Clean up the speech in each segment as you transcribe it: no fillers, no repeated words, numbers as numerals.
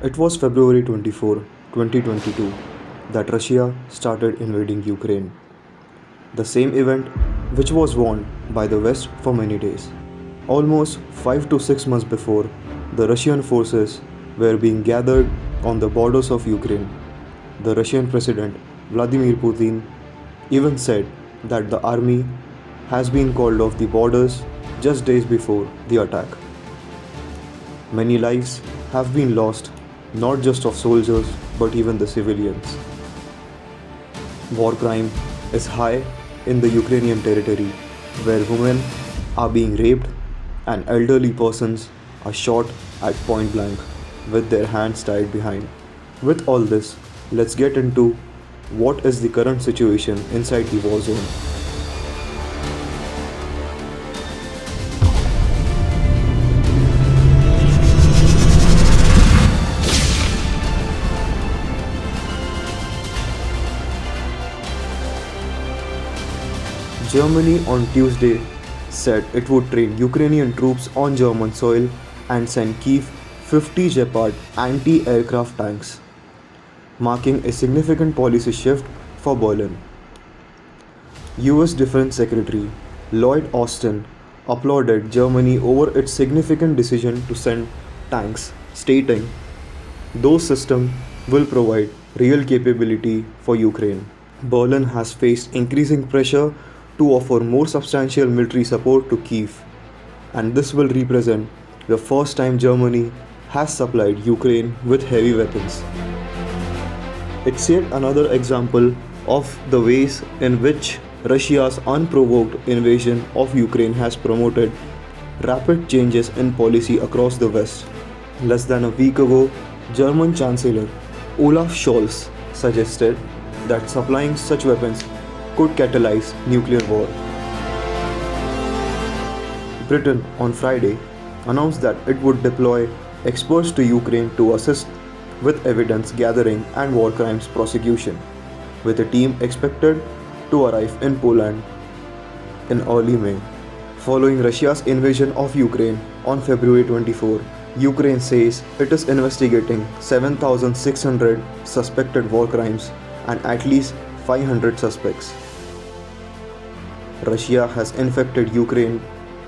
It was February 24, 2022, that Russia started invading Ukraine, the same event which was warned by the West for many days. Almost 5 to 6 months before, the Russian forces were being gathered on the borders of Ukraine. The Russian President Vladimir Putin even said that the army has been called off the borders just days before the attack. Many lives have been lost, not just of soldiers but even the civilians. War crime is high in the Ukrainian territory, where women are being raped and elderly persons are shot at point blank with their hands tied behind. With all this, let's get into what is the current situation inside the war zone. Germany on Tuesday said it would train Ukrainian troops on German soil and send Kyiv 50 Gepard anti-aircraft tanks, marking a significant policy shift for Berlin. US Defense Secretary Lloyd Austin applauded Germany over its significant decision to send tanks, stating, "Those systems will provide real capability for Ukraine." Berlin has faced increasing pressure to offer more substantial military support to Kyiv, and this will represent the first time Germany has supplied Ukraine with heavy weapons. It's yet another example of the ways in which Russia's unprovoked invasion of Ukraine has promoted rapid changes in policy across the West. Less than a week ago, German Chancellor Olaf Scholz suggested that supplying such weapons could catalyze nuclear war. Britain on Friday announced that it would deploy experts to Ukraine to assist with evidence gathering and war crimes prosecution, with a team expected to arrive in Poland in early May. Following Russia's invasion of Ukraine on February 24, Ukraine says it is investigating 7,600 suspected war crimes and at least 500 suspects. Russia has infected Ukraine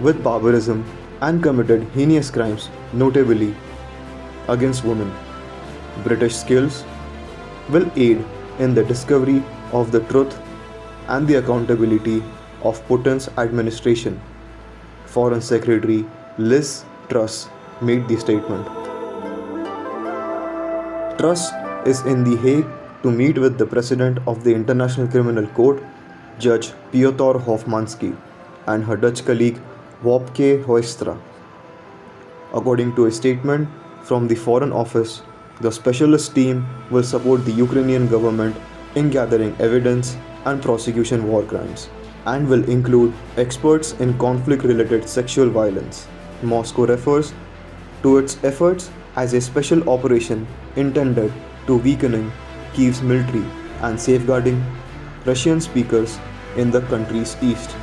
with barbarism and committed heinous crimes, notably against women. British skills will aid in the discovery of the truth and the accountability of Putin's administration. Foreign Secretary Liz Truss made the statement. Truss is in The Hague to meet with the President of the International Criminal Court, Judge Piotr Hofmanski, and her Dutch colleague Wopke Hoekstra. According to a statement from the Foreign Office, the specialist team will support the Ukrainian government in gathering evidence and prosecution war crimes, and will include experts in conflict-related sexual violence. Moscow refers to its efforts as a special operation intended to weakening Kyiv's military and safeguarding Russian speakers in the country's east.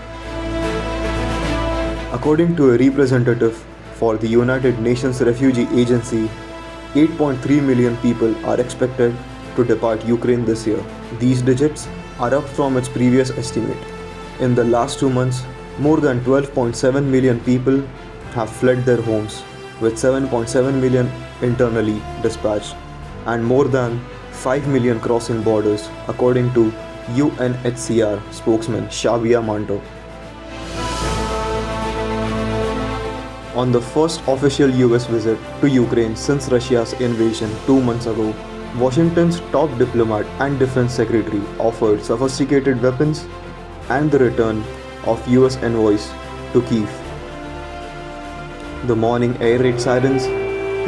According to a representative for the United Nations Refugee Agency, 8.3 million people are expected to depart Ukraine this year. These digits are up from its previous estimate. In the last 2 months, more than 12.7 million people have fled their homes, with 7.7 million internally dispatched and more than 5 million crossing borders, according to UNHCR spokesman Shabia Manto. On the first official US visit to Ukraine since Russia's invasion 2 months ago, Washington's top diplomat and defense secretary offered sophisticated weapons and the return of US envoys to Kyiv. The morning air raid sirens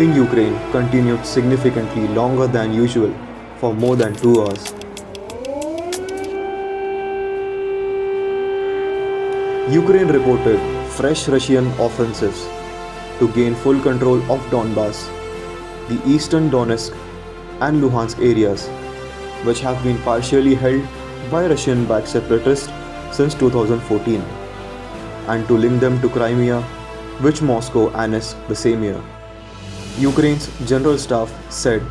in Ukraine continued significantly longer than usual for more than 2 hours. Ukraine reported fresh Russian offensives to gain full control of Donbas, the eastern Donetsk and Luhansk areas, which have been partially held by Russian-backed separatists since 2014, and to link them to Crimea, which Moscow annexed the same year. Ukraine's general staff said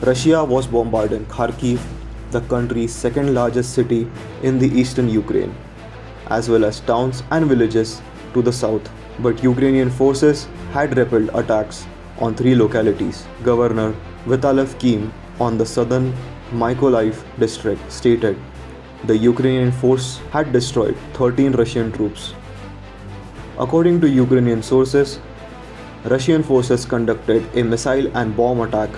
Russia was bombarding Kharkiv, the country's second largest city in the eastern Ukraine, as well as towns and villages to the south. But Ukrainian forces had repelled attacks on three localities. Governor Vitalev Kim on the southern Mykolaiv district stated the Ukrainian force had destroyed 13 Russian troops. According to Ukrainian sources, Russian forces conducted a missile and bomb attack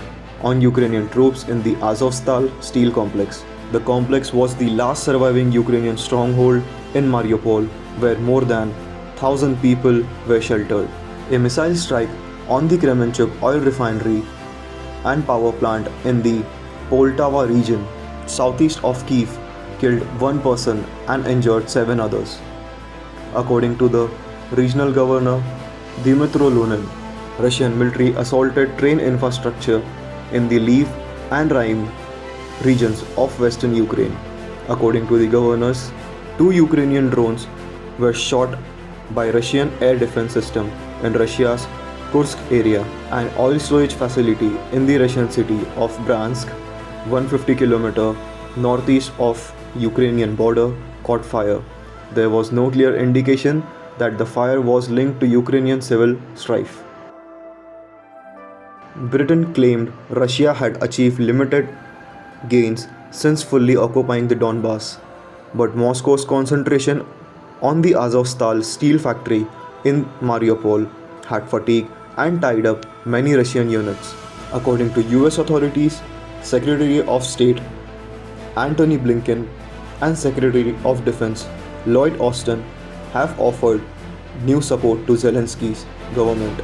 on Ukrainian troops in the Azovstal steel complex. The complex was the last surviving Ukrainian stronghold in Mariupol, where more than 1,000 people were sheltered. A missile strike on the Kremenchuk oil refinery and power plant in the Poltava region, southeast of Kiev, killed one person and injured 7 others. According to the regional governor Dmytro Lunin, Russian military assaulted train infrastructure in the Lviv and Rhine regions of western Ukraine. According to the governors, 2 Ukrainian drones were shot by Russian air defense system in Russia's Kursk area. An oil storage facility in the Russian city of Bryansk, 150 km northeast of Ukrainian border, caught fire. There was no clear indication that the fire was linked to Ukrainian civil strife. Britain claimed Russia had achieved limited gains since fully occupying the Donbass, but Moscow's concentration on the Azovstal steel factory in Mariupol had fatigued and tied up many Russian units. According to US authorities, Secretary of State Antony Blinken and Secretary of Defense Lloyd Austin have offered new support to Zelensky's government.